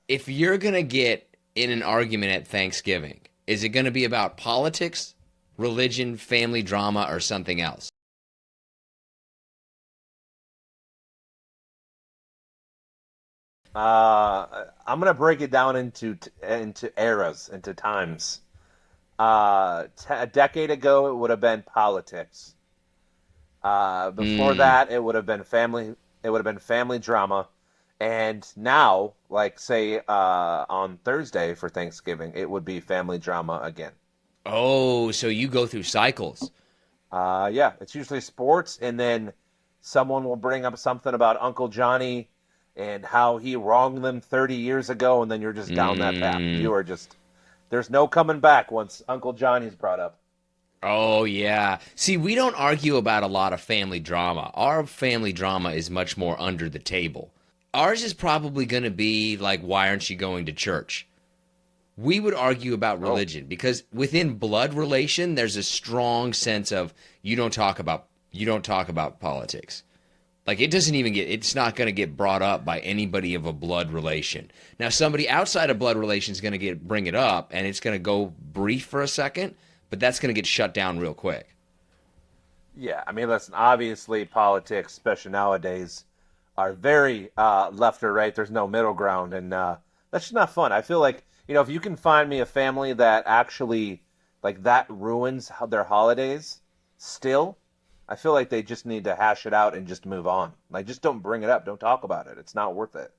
If you're going to get in an argument at Thanksgiving, is it going to be about politics, religion, family drama, or something else? I'm gonna break it down into eras, into times. A decade ago, it would have been politics. Before Mm. that, it would have been family. It would have been family drama, and now, like say on Thursday for Thanksgiving, it would be family drama again. Oh, so you go through cycles. Yeah, it's usually sports, and then someone will bring up something about Uncle Johnny and how he wronged them 30 years ago, and then you're just down that path. Mm. You are just there's no coming back once Uncle Johnny's brought up. Oh, yeah. See, we don't argue about a lot of family drama. Our family drama is much more under the table. Ours is probably going to be like, why aren't you going to church? We would argue about Oh, religion because within blood relation, there's a strong sense of you don't talk about politics. Like it doesn't even get it's not going to get brought up by anybody of a blood relation. Now somebody outside of blood relation is going to get bring it up and it's going to go brief for a second, but that's going to get shut down real quick. yeah. I mean, listen. Obviously, politics, especially nowadays, are very left or right. There's no middle ground, and that's just not fun. I feel like if you can find me a family that actually like that ruins their holidays, still, I feel like they just need to hash it out and just move on. Like, just don't bring it up. Don't talk about it. It's not worth it.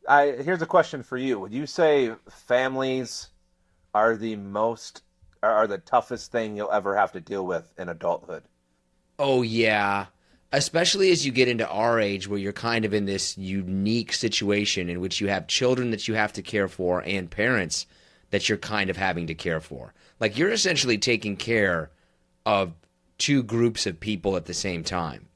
Here's a question for you. Would you say families are the most are the toughest thing you'll ever have to deal with in adulthood? Oh yeah. Especially as you get into our age where you're kind of in this unique situation in which you have children that you have to care for and parents that you're kind of having to care for. Like you're essentially taking care of two groups of people at the same time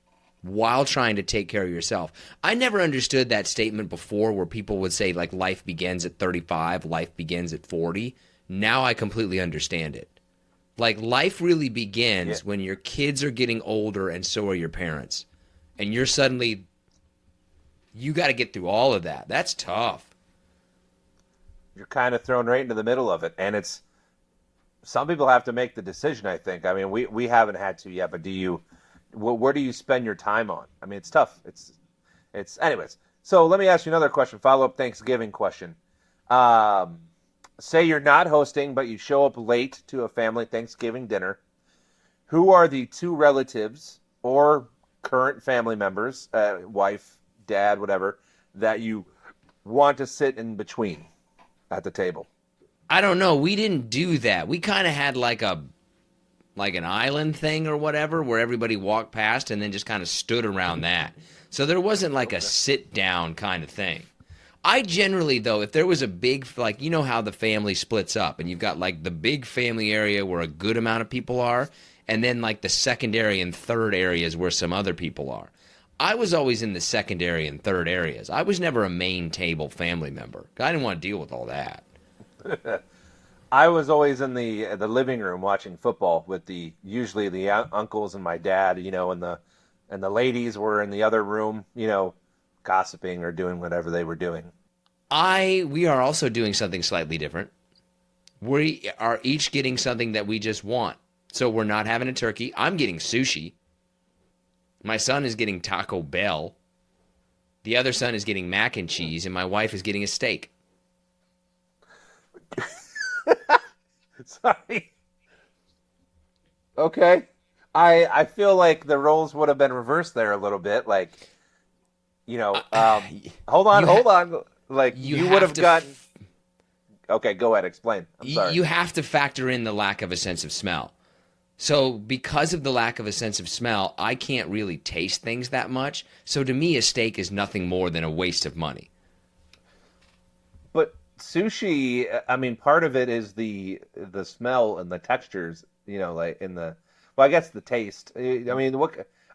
while trying to take care of yourself. I never understood that statement before where people would say like life begins at 35, life begins at 40. Now I completely understand it. Like life really Yeah, begins when your kids are getting older and so are your parents. And you're suddenly you got to get through all of that. That's tough. you're kind of thrown right into the middle of it, and it's some people have to make the decision. I think. I mean, we haven't had to yet, but do you? Where do you spend your time on? I mean, it's tough. It's anyways. So let me ask you another question. Follow up Thanksgiving question. Um, Say you're not hosting, but you show up late to a family Thanksgiving dinner. Who are the two relatives or current family members, wife, dad, whatever, that you want to sit in between at the table? I don't know. We didn't do that. We kind of had like an island thing or whatever where everybody walked past and then just kind of stood around that. So there wasn't like a Okay. sit down kind of thing. I generally though, if there was a big like you know how the family splits up and you've got like the big family area where a good amount of people are and then like the secondary and third areas where some other people are. I was always in the secondary and third areas. I was never a main table family member. I didn't want to deal with all that. I was always in the living room watching football with the usually the uncles and my dad, and the ladies were in the other room, gossiping or doing whatever they were doing. I we are also doing something slightly different. We are each getting something that we just want. So we're not having a turkey. I'm getting sushi. My son is getting Taco Bell. The other son is getting mac and cheese, and my wife is getting a steak. Sorry. Okay. I feel like the roles would have been reversed there a little bit. Like, you know, um, hold on, You ha- hold on. Like you you would have have to gotten. Okay, go ahead. Explain. I'm sorry. you have to factor in the lack of a sense of smell. So because of the lack of a sense of smell, I can't really taste things that much. So to me, a steak is nothing more than a waste of money. But sushi, I mean, part of it is the smell and the textures, like in the, well, I guess the taste. I mean,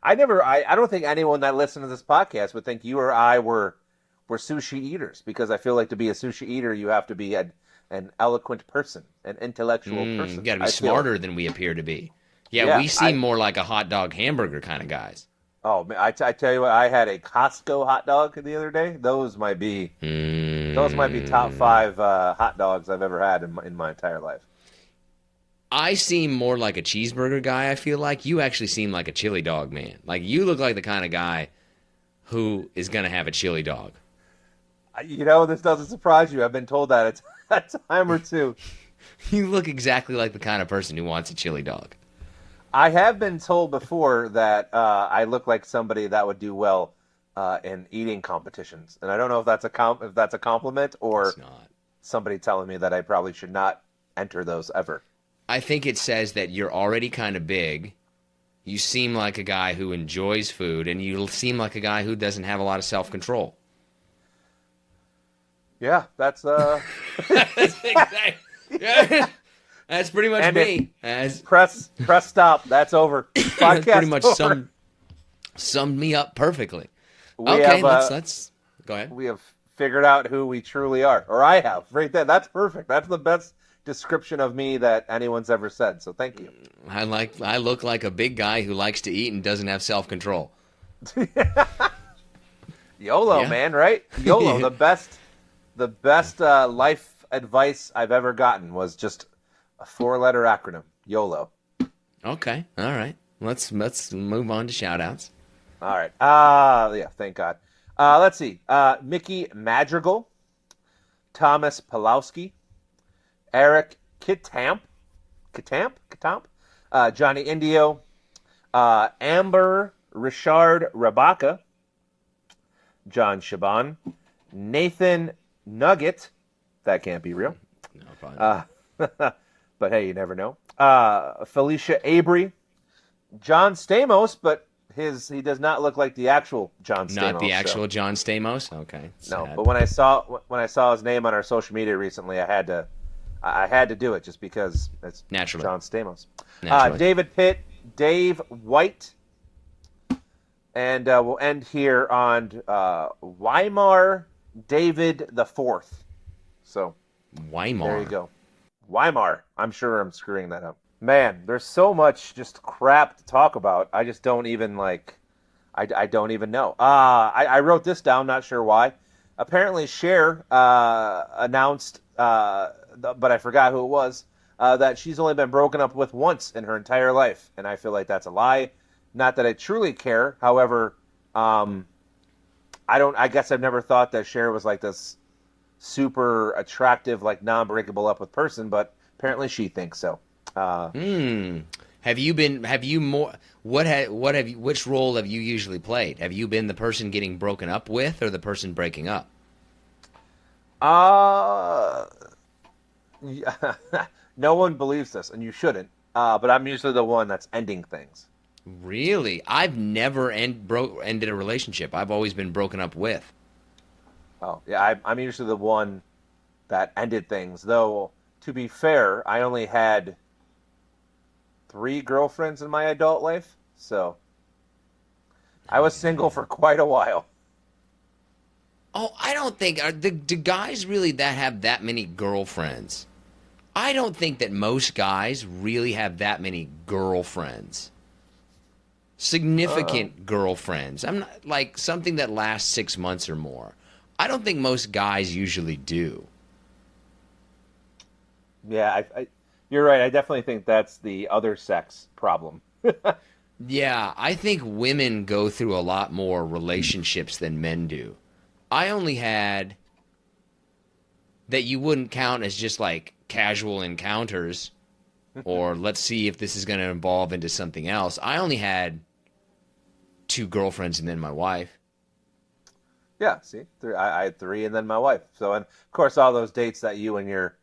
I don't think anyone that listens to this podcast would think you or I were sushi eaters because I feel like to be a sushi eater, you have to be an eloquent person, an intellectual You person. got to be I feel, smarter than we appear to be. Yeah, yeah, we seem more like a hot dog hamburger kind of guys. oh, man, I tell you what, I had a Costco hot dog the other day. Those might be, Those might be top 5 hot dogs I've ever had in my entire life. I seem more like a cheeseburger guy, I feel like. You actually seem like a chili dog man. Like, you look like the kind of guy who is going to have a chili dog. You know, this doesn't surprise you. I've been told that a time or two. You look exactly like the kind of person who wants a chili dog. I have been told before that I look like somebody that would do well in eating competitions, and I don't know if that's a compliment or It's not. somebody telling me that I probably should not enter those ever. I think it says that you're already kind of big. You seem like a guy who enjoys food, and you seem like a guy who doesn't have a lot of self-control. Yeah, that's Exactly. Yeah. That's pretty much And me. press stop. That's over. That's Podcast pretty much over. summed me up perfectly. We Okay, have, let's go ahead. we have figured out who we truly are, or I have right there. That's perfect. That's the best description of me that anyone's ever said. So thank you. I look like a big guy who likes to eat and doesn't have self-control. YOLO, Yeah. man, right? YOLO. Yeah. The best life advice I've ever gotten was just a 4-letter acronym. YOLO. Okay, all right. Let's move on to shout-outs. All right. Yeah, thank God. Let's see. Mickey Madrigal, Thomas Pulowski, Eric Kitamp, Johnny Indio, Amber Richard Rabaka, John Shaban, Nathan Nugget. That can't be real. No, probably not. But hey, you never know. Felicia Abry, John Stamos, but he does not look like the actual John Stamos. Not the so- actual John Stamos? Okay. No, sad. but when I saw his name on our social media recently, I had to do it just because it's Naturally. John Stamos. Naturally. David Pitt, Dave White, and we'll end here on Weimar David the Fourth. So Weimar. there you go. Weimar. I'm sure I'm screwing that up. Man, there's so much just crap to talk about. I just don't even I don't even know. I wrote this down, not sure why. Apparently Cher announced, but I forgot who it was, that she's only been broken up with once in her entire life. And I feel like that's a lie. Not that I truly care. However, I guess I've never thought that Cher was like this super attractive, like non-breakable up with person, but apparently she thinks so. Have you more which role have you usually played? Have you been the person getting broken up with or the person breaking up? Yeah, no one believes this, and you shouldn't. But I'm usually the one that's ending things. Really? I've never ended a relationship. I've always been broken up with. Oh, yeah, I'm usually the one that ended things. Though, to be fair, I only had 3 girlfriends in my adult life, so I was single for quite a while. Oh, I don't think do guys really that have that many girlfriends? I don't think that most guys really have that many girlfriends. Significant girlfriends. I'm not like something that lasts 6 months or more. I don't think most guys usually do. Yeah, you're right. I definitely think that's the other sex problem. Yeah, I think women go through a lot more relationships than men do. I only had that you wouldn't count as just like casual encounters or let's see if this is going to evolve into something else. I only had 2 girlfriends and then my wife. Yeah, see, I had 3 and then my wife. So, and of course, all those dates that you and your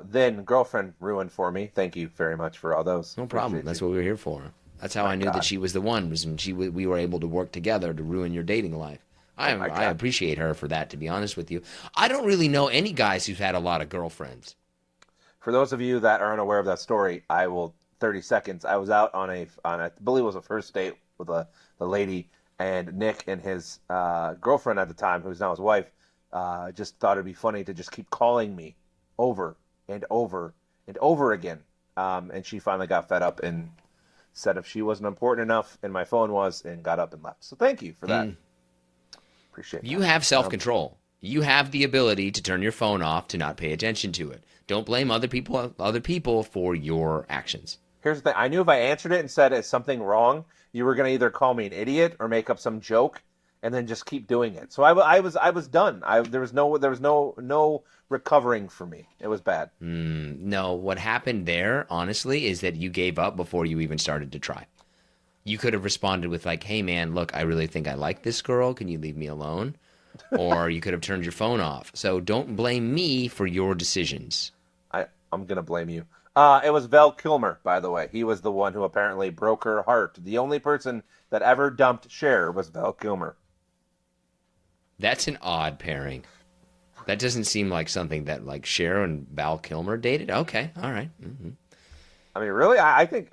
then girlfriend ruined for me. Thank you very much for all those. No problem. Appreciate That's you. what we were here for. That's how I knew God. that she was the one, was when we were able to work together to ruin your dating life. my I God. appreciate her for that, to be honest with you. I don't really know any guys who've had a lot of girlfriends. For those of you that aren't aware of that story, 30 seconds. I was out on I believe it was a first date with the lady, and Nick and his girlfriend at the time, who's now his wife, just thought it'd be funny to just keep calling me over and over and over again. And she finally got fed up and said if she wasn't important enough, and my phone was, and got up and left. So thank you for that. Appreciate You that. have self-control. You have the ability to turn your phone off to not pay attention to it. Don't blame other people for your actions. Here's the thing. I knew if I answered it and said it's something wrong, you were going to either call me an idiot or make up some joke and then just keep doing it. So I was done. There was no recovering for me. It was bad. No, what happened there, honestly, is that you gave up before you even started to try. You could have responded with like, hey man, look, I really think I like this girl. Can you leave me alone? Or you could have turned your phone off. So don't blame me for your decisions. I'm going to blame you. It was Val Kilmer, by the way. He was the one who apparently broke her heart. The only person that ever dumped Cher was Val Kilmer. That's an odd pairing. That doesn't seem like something that like Cher and Val Kilmer dated. Okay, all right. Mm-hmm. I mean, really? I think,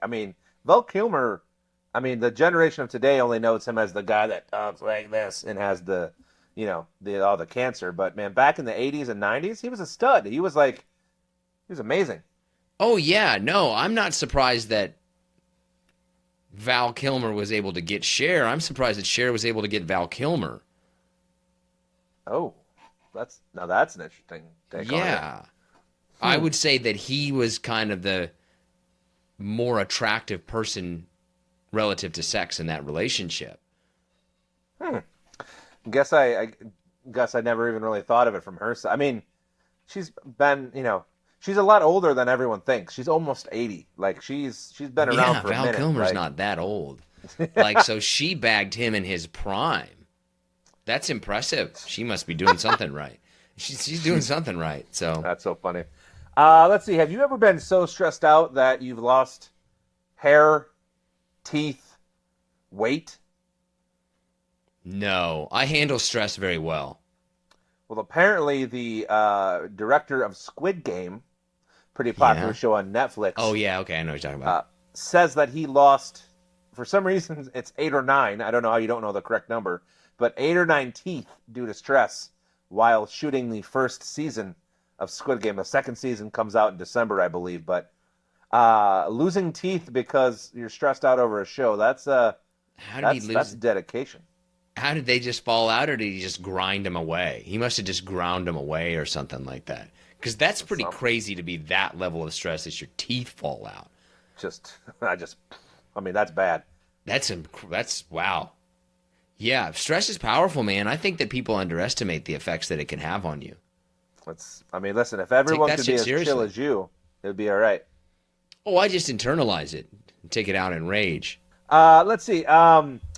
Val Kilmer, the generation of today only knows him as the guy that talks like this and has the, all the cancer. But, man, back in the 80s and 90s, he was a stud. He was amazing. Oh, yeah. No, I'm not surprised that Val Kilmer was able to get Cher. I'm surprised that Cher was able to get Val Kilmer. Oh, that's an interesting take on it. Yeah. I would say that he was kind of the more attractive person relative to sex in that relationship. Guess I never even really thought of it from her side. She's been, she's a lot older than everyone thinks. She's almost 80. Like she's been around for a minute. Val Kilmer's not that old. So she bagged him in his prime. That's impressive. She must be doing something right. She's doing something right. So that's so funny. Let's see. Have you ever been so stressed out that you've lost hair, teeth, weight? No, I handle stress very well. Well, apparently the director of Squid Game, pretty popular show on Netflix. Oh, yeah. Okay, I know what you're talking about. Says that he lost, for some reason, it's 8 or 9. I don't know how you don't know the correct number, but 8 or 9 teeth due to stress while shooting the first season of Squid Game. The second season comes out in December, I believe. But losing teeth because you're stressed out over a show, that's dedication. How did they just fall out, or did he just grind them away? He must have just ground them away or something like that. Because that's pretty crazy to be that level of stress that your teeth fall out. That's bad. That's wow. Yeah, stress is powerful, man. I think that people underestimate the effects that it can have on you. Listen, if everyone could be as chill as you, it would be all right. Oh, I just internalize it and take it out in rage. Let's see.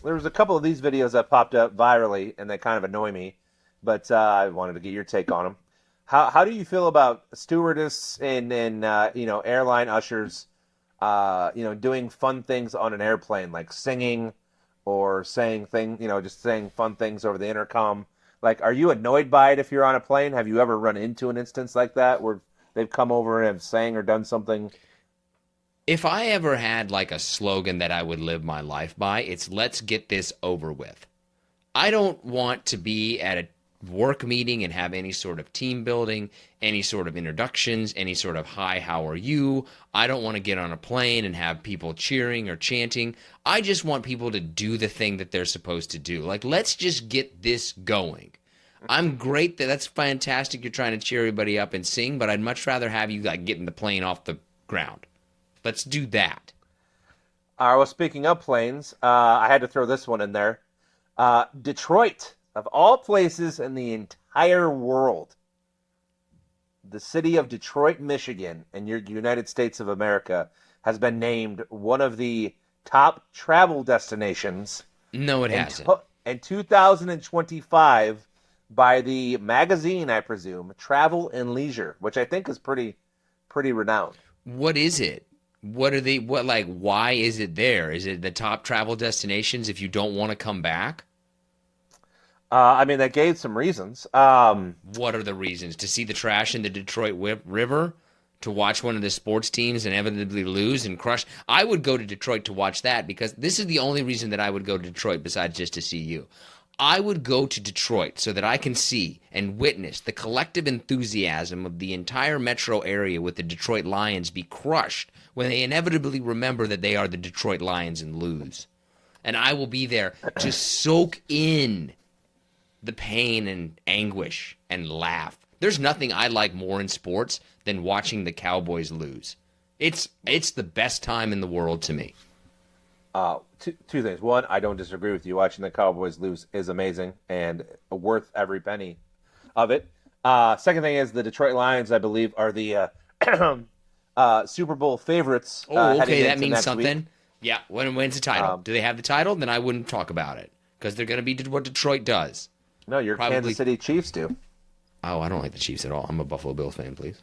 There was a couple of these videos that popped up virally, and they kind of annoy me, but I wanted to get your take on them. How do you feel about stewardess and airline ushers, doing fun things on an airplane, like singing or saying just saying fun things over the intercom? Like, are you annoyed by it if you're on a plane? Have you ever run into an instance like that where they've come over and have sang or done something? If I ever had like a slogan that I would live my life by, it's let's get this over with. I don't want to be at a work meeting and have any sort of team building, any sort of introductions, any sort of hi, how are you? I don't want to get on a plane and have people cheering or chanting. I just want people to do the thing that they're supposed to do. Like, let's just get this going. I'm great. That's fantastic. You're trying to cheer everybody up and sing, but I'd much rather have you like getting the plane off the ground. Let's do that. Well, speaking of planes, I had to throw this one in there. Detroit, of all places in the entire world, the city of Detroit, Michigan, in your United States of America, has been named one of the top travel destinations. No, it hasn't. In 2025 by the magazine, I presume, Travel and Leisure, which I think is pretty renowned. What is it? Why is it there? Is it the top travel destinations if you don't want to come back? They gave some reasons. What are the reasons? To see the trash in the Detroit River? To watch one of the sports teams inevitably lose and crush? I would go to Detroit to watch that because this is the only reason that I would go to Detroit besides just to see you. I would go to Detroit so that I can see and witness the collective enthusiasm of the entire metro area with the Detroit Lions be crushed when they inevitably remember that they are the Detroit Lions and lose. And I will be there to soak in the pain and anguish and laugh. There's nothing I like more in sports than watching the Cowboys lose. It's the best time in the world to me. Two things. One, I don't disagree with you. Watching the Cowboys lose is amazing and worth every penny of it. Second thing is the Detroit Lions, I believe, are the Super Bowl favorites. Okay, that means something. Week. Yeah, when's the title? Do they have the title? Then I wouldn't talk about it because they're going to be what Detroit does. No, your Kansas City Chiefs do. Oh, I don't like the Chiefs at all. I'm a Buffalo Bills fan, please.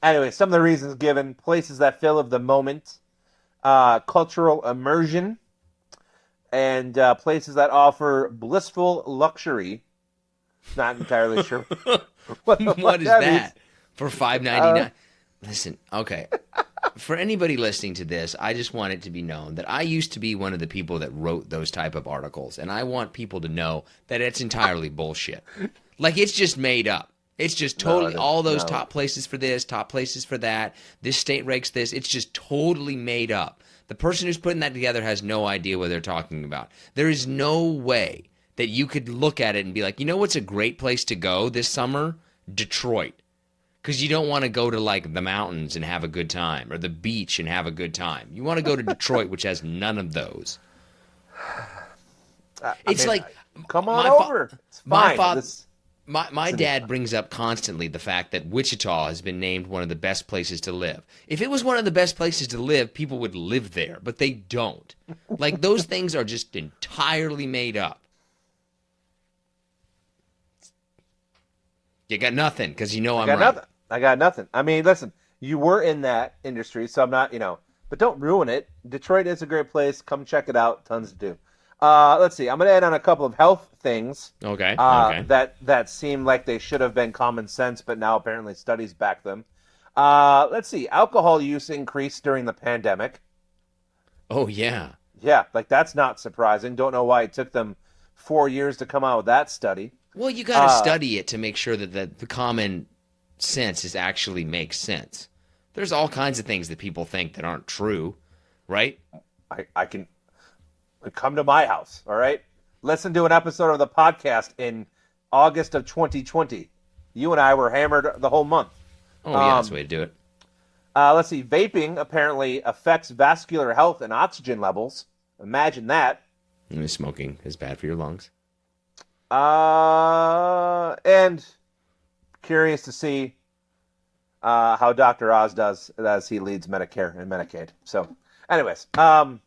Anyway, some of the reasons given: places that fill of the moment, cultural immersion, and places that offer blissful luxury. Not entirely sure. what is that? For $5.99? Listen, okay. For anybody listening to this, I just want it to be known that I used to be one of the people that wrote those type of articles, and I want people to know that it's entirely bullshit. Like, it's just made up. It's just totally all those top places for this, top places for that. This state ranks this. It's just totally made up. The person who's putting that together has no idea what they're talking about. There is no way that you could look at it and be like, you know what's a great place to go this summer? Detroit. Because you don't want to go to, like, the mountains and have a good time, or the beach and have a good time. You want to go to Detroit, which has none of those. Come on over. It's fine. My dad brings up constantly the fact that Wichita has been named one of the best places to live. If it was one of the best places to live, people would live there, but they don't. Like, those things are just entirely made up. You got nothing, because you know I'm right. I got nothing. I mean, listen, you were in that industry, so I'm not, but don't ruin it. Detroit is a great place. Come check it out. Tons to do. Let's see. I'm going to add on a couple of health things. Okay. That seem like they should have been common sense, but now apparently studies back them. Let's see. Alcohol use increased during the pandemic. Oh, yeah. Yeah, like that's not surprising. Don't know why it took them 4 years to come out with that study. Well, you got to study it to make sure that the common sense actually makes sense. There's all kinds of things that people think that aren't true, right? I can come to my house, all right? Listen to an episode of the podcast in August of 2020. You and I were hammered the whole month. Oh, yeah, that's the way to do it. Let's see. Vaping apparently affects vascular health and oxygen levels. Imagine that. Smoking is bad for your lungs. And curious to see how Dr. Oz does as he leads Medicare and Medicaid. So, anyways, all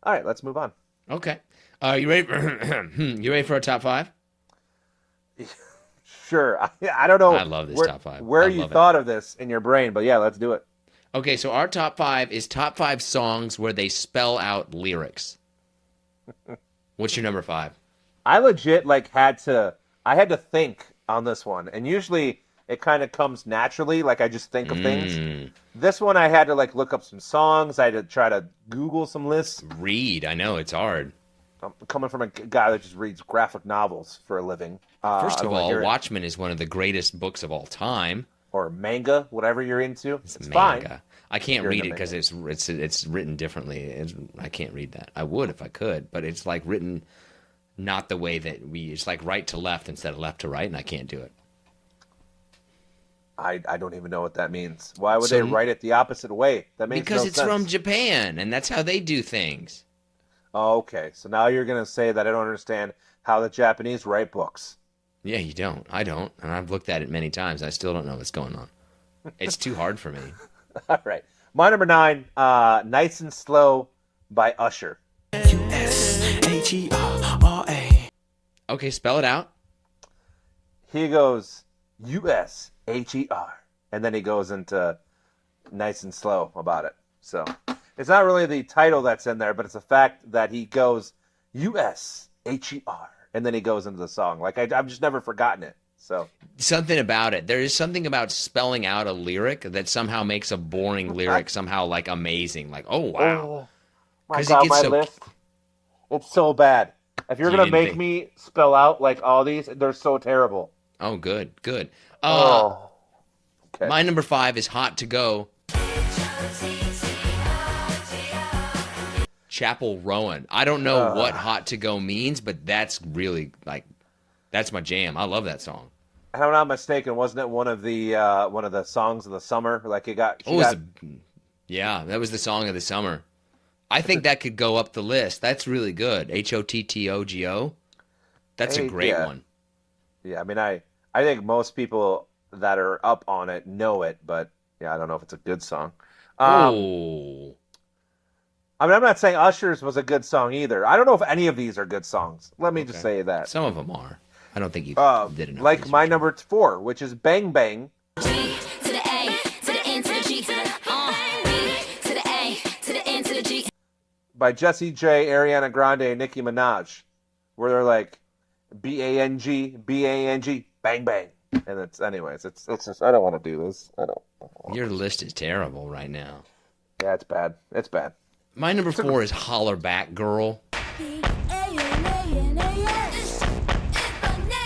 right, let's move on. Okay, you ready? You ready for a top five? Sure. I don't know. I love this top five. Where you thought of this in your brain, but yeah, let's do it. Okay, so our top five is top five songs where they spell out lyrics. What's your number five? I legit had to think on this one, and usually it kind of comes naturally, like I just think of things. This one I had to look up some songs. I had to try to Google some lists. I know it's hard. I'm coming from a guy that just reads graphic novels for a living. First of all, Watchmen is one of the greatest books of all time. Or manga, whatever you're into. It's manga. Fine. I can't read it because it's written differently. I can't read that. I would if I could, but it's written not the way that it's right to left instead of left to right, and I can't do it. I don't even know what that means. Why would they write it the opposite way? That makes because no it's sense. From Japan, and that's how they do things. Oh, okay. So now you're going to say that I don't understand how the Japanese write books. Yeah, you don't. I don't. And I've looked at it many times. I still don't know what's going on. It's too hard for me. All right. My number 9, Nice and Slow by Usher. U-S-H-E-R-R-A. Okay, spell it out. He goes, U-S-H-E-R. And then he goes into Nice and Slow about it. So it's not really the title that's in there, but it's the fact that he goes, U-S-H-E-R. And then he goes into the song. I've just never forgotten it. So something about it. There is something about spelling out a lyric that somehow makes a boring lyric somehow amazing. Oh wow! Oh, my God, my list. It's so bad. If you're gonna make me spell out all these, they're so terrible. Oh, good. Okay. My number 5 is H.O.T.T.O.G O. Chapel Rowan. I don't know what H.O.T.T.O.Go means, but that's really like that's my jam. I love that song. If I'm not mistaken, wasn't it one of the songs of the summer? Like yeah, that was the song of the summer. I think that could go up the list. That's really good. H.O.T.T.O.G.O. That's a great one. Yeah, I mean, I think most people that are up on it know it, but yeah, I don't know if it's a good song. Oh. I mean, I'm not saying Usher's was a good song either. I don't know if any of these are good songs. Let me just say that. Some of them are. I don't think you did enough. Like my number 4, which is Bang Bang. G to the A, to the N to the G, B to the A, to the N to the G. By Jessie J, Ariana Grande, and Nicki Minaj, where they're like B.A.N.G, B.A.N.G, bang bang. And it's just, I don't want to do this. I don't. Your list is terrible right now. Yeah, it's bad. It's bad. My number 4 is Holler Back Girl,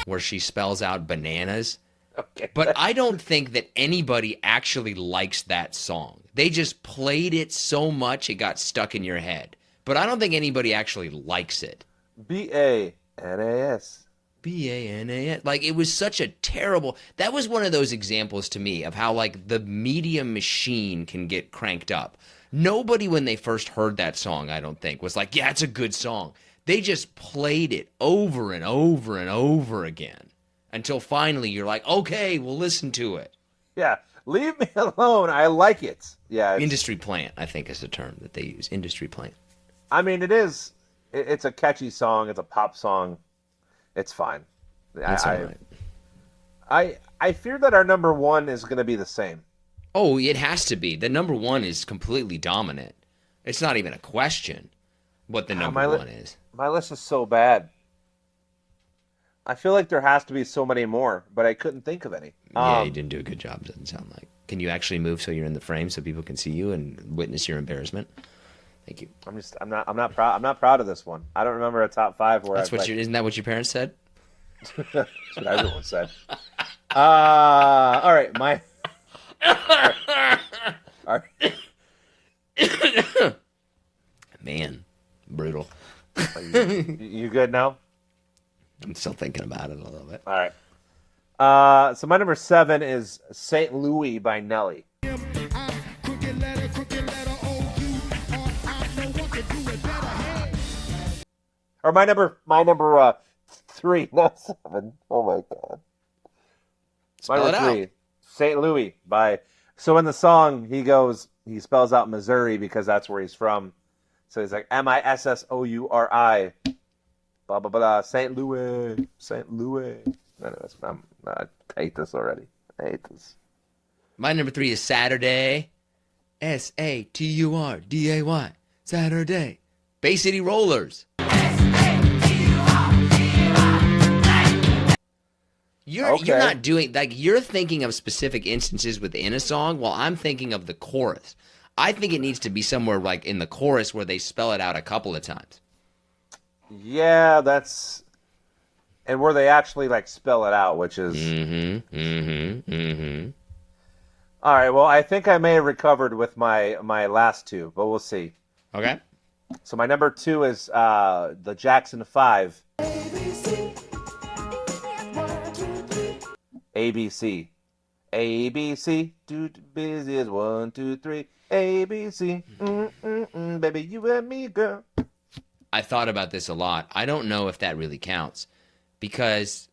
where she spells out bananas. Okay. But I don't think that anybody actually likes that song. They just played it so much it got stuck in your head. But I don't think anybody actually likes it. B.A.N.A.S. B.A.N.A.S. Like, it was such a terrible... That was one of those examples to me of how, like, the media machine can get cranked up. Nobody, when they first heard that song, I don't think, was like, yeah, it's a good song. They just played it over and over and over again until finally you're like, okay, we'll listen to it. Yeah, leave me alone. I like it. Yeah. Industry plant, I think, is the term that they use. Industry plant. I mean, it is. It's a catchy song. It's a pop song. It's fine. It's all right. I fear that our number 1 is going to be the same. Oh, it has to be. The number 1 is completely dominant. It's not even a question what the number 1 is. My list is so bad. I feel like there has to be so many more, but I couldn't think of any. Yeah, you didn't do a good job, doesn't sound like. Can you actually move so you're in the frame so people can see you and witness your embarrassment? Thank you. I'm not proud of this one. I don't remember a top 5 where isn't that what your parents said? That's what everyone said. All right, all right. Man, brutal. You good now? I'm still thinking about it a little bit. All right. So my number 7 is St. Louis by Nelly. Or my number 3, not 7. Oh my god. Spell it out. St. Louis by. So in the song, he spells out Missouri because that's where he's from. So he's like Missouri, blah blah blah, St. Louis, St. Louis. Anyways, I hate this already. I hate this. My number 3 is Saturday, Saturday, Saturday, Bay City Rollers. You're not doing, like, you're thinking of specific instances within a song while I'm thinking of the chorus. I think it needs to be somewhere like in the chorus where they spell it out a couple of times. Yeah, and where they actually like spell it out, which is All right, well, I think I may have recovered with my last 2, but we'll see. Okay. So my number 2 is the Jackson 5. ABC. ABC. Too busy is 1, 2, 3. ABC. Baby, you and me, girl. I thought about this a lot. I don't know if that really counts because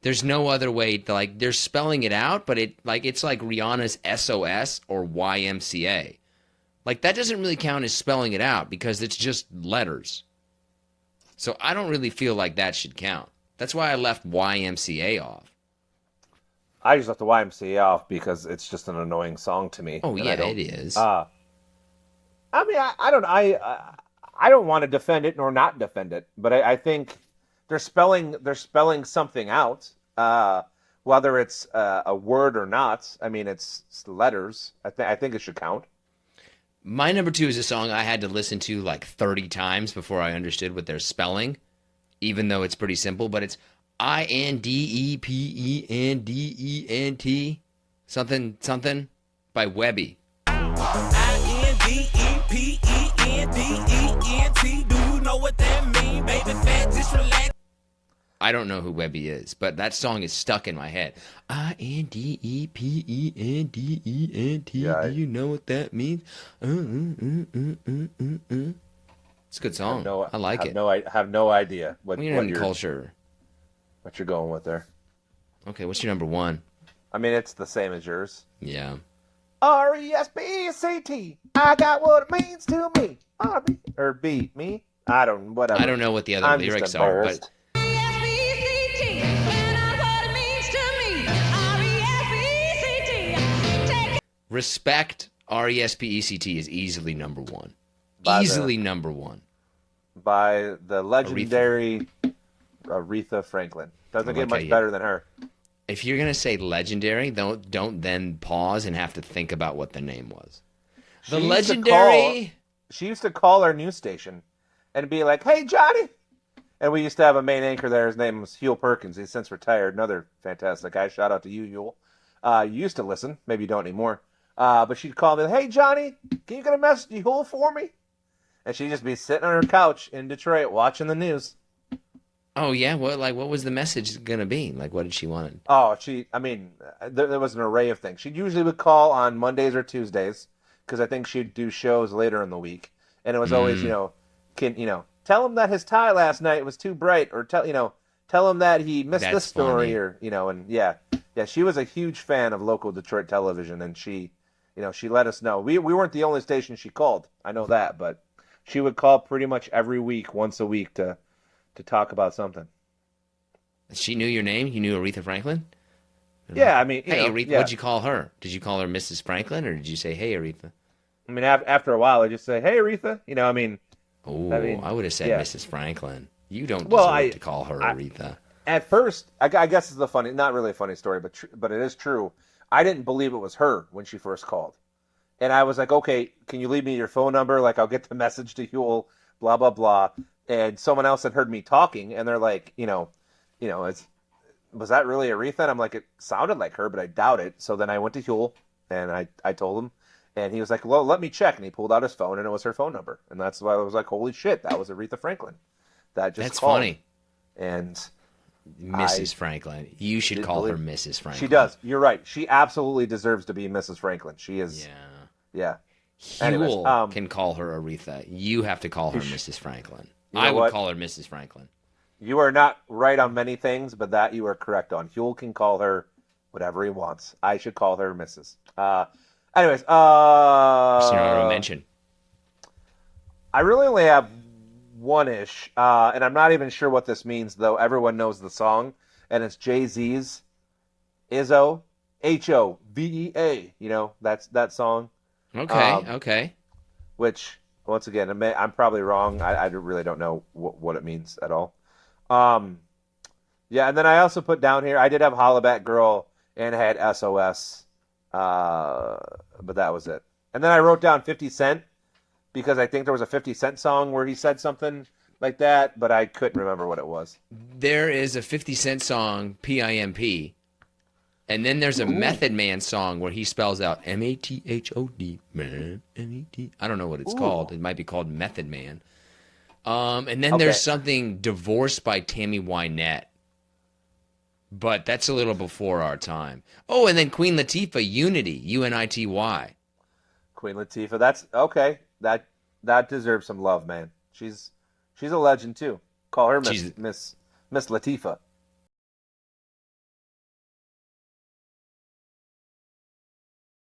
there's no other way to, like, they're spelling it out, but it's like Rihanna's SOS or Y.M.C.A. Like, that doesn't really count as spelling it out because it's just letters. So I don't really feel like that should count. That's why I left Y.M.C.A. off. I just left the Y.M.C.A. off because it's just an annoying song to me. Oh, yeah, it is. I mean, I don't want to defend it nor not defend it, but I think they're spelling something out, whether it's a word or not. I mean, it's letters. I think it should count. My number 2 is a song I had to listen to like 30 times before I understood what they're spelling, even though it's pretty simple, but it's INDEPENDENT something by Webby. INDEPENDENT I-N-T, do you know what that mean? Baby fat, just relax. I don't know who Webby is, but that song is stuck in my head. I-N-D-E-P-E-N-D-E-N-T. Yeah, Do you know what that means? It's a good song. I like it. Have no idea what You're in you're culture. what you're going with there. Okay, what's your number one? I mean, it's the same as yours. Yeah. R.E.S.P.E.C.T. I got what it means to me. R.B. or B. Me? I don't. Whatever. I don't know what the other I'm lyrics just are, embarrassed. but R.E.S.P.E.C.T. Find out what it means to me. R.E.S.P.E.C.T. Take Respect R.E.S.P.E.C.T. is easily number one. By Number one. by the legendary Aretha Franklin. Doesn't get much better than her. If you're gonna say legendary, don't then pause and have to think about what the name was. The legendary. She used to call our news station and be like, "Hey, Johnny." And we used to have a main anchor there. His name was Huel Perkins. He's since retired. Another fantastic guy. Shout out to you, Huel. You used to listen. Maybe you don't anymore. But she'd call me, "Hey, Johnny, can you get a message to Huel for me?" And she'd just be sitting on her couch in Detroit watching the news. Oh yeah, what was the message gonna be? Like, what did she want? Oh, there was an array of things. She usually would call on Mondays or Tuesdays because I think she'd do shows later in the week. And it was always, tell him that his tie last night was too bright, or tell him that he missed this story, funny. and she was a huge fan of local Detroit television, and she let us know. We weren't the only station she called. I know that, but she would call pretty much every week, once a week to talk about something. She knew your name. You knew Aretha Franklin. Yeah, I mean, hey Aretha, yeah. what'd you call her? Did you call her Mrs. Franklin, or did you say, "Hey Aretha"? I mean, after a while, I just say, "Hey Aretha," Oh, I would have said Mrs. Franklin. You don't deserve to call her Aretha. At first, I guess it's not really a funny story, but it is true. I didn't believe it was her when she first called. And I was like, "Okay, can you leave me your phone number? Like, I'll get the message to Huel, blah, blah, blah." And someone else had heard me talking, and they're like, was that really Aretha? And I'm like, it sounded like her, but I doubt it. So then I went to Huel, and I told him, and he was like, "Well, let me check." And he pulled out his phone, and it was her phone number. And that's why I was like, holy shit, that was Aretha Franklin. That's called. Funny. And Mrs. Franklin. You should call her Mrs. Franklin. She does. You're right. She absolutely deserves to be Mrs. Franklin. She is. Yeah. Huel can call her Aretha. You have to call her Mrs. Franklin. I would call her Mrs. Franklin. You are not right on many things, but that you are correct on. Huel can call her whatever he wants. I should call her Mrs. Anyways, honorable mention. I really only have one-ish, and I'm not even sure what this means, though everyone knows the song, and it's Jay-Z's Izzo, H.O.T.T.O.G.O. That's that song. Okay. Which, once again, I'm probably wrong. I really don't know what it means at all. Yeah, and then I also put down here, I did have Hollaback Girl and I had SOS, but that was it. And then I wrote down 50 Cent because I think there was a 50 Cent song where he said something like that, but I couldn't remember what it was. There is a 50 Cent song, P.I.M.P., and then there's a Method Man song where he spells out M-A-T-H-O-D, man, M-E-T. I don't know what it's called. It might be called Method Man. And then there's something Divorced by Tammy Wynette. But that's a little before our time. Oh, and then Queen Latifah, Unity, U-N-I-T-Y. Queen Latifah, that's okay. That deserves some love, man. She's a legend too. Call her Miss Latifah.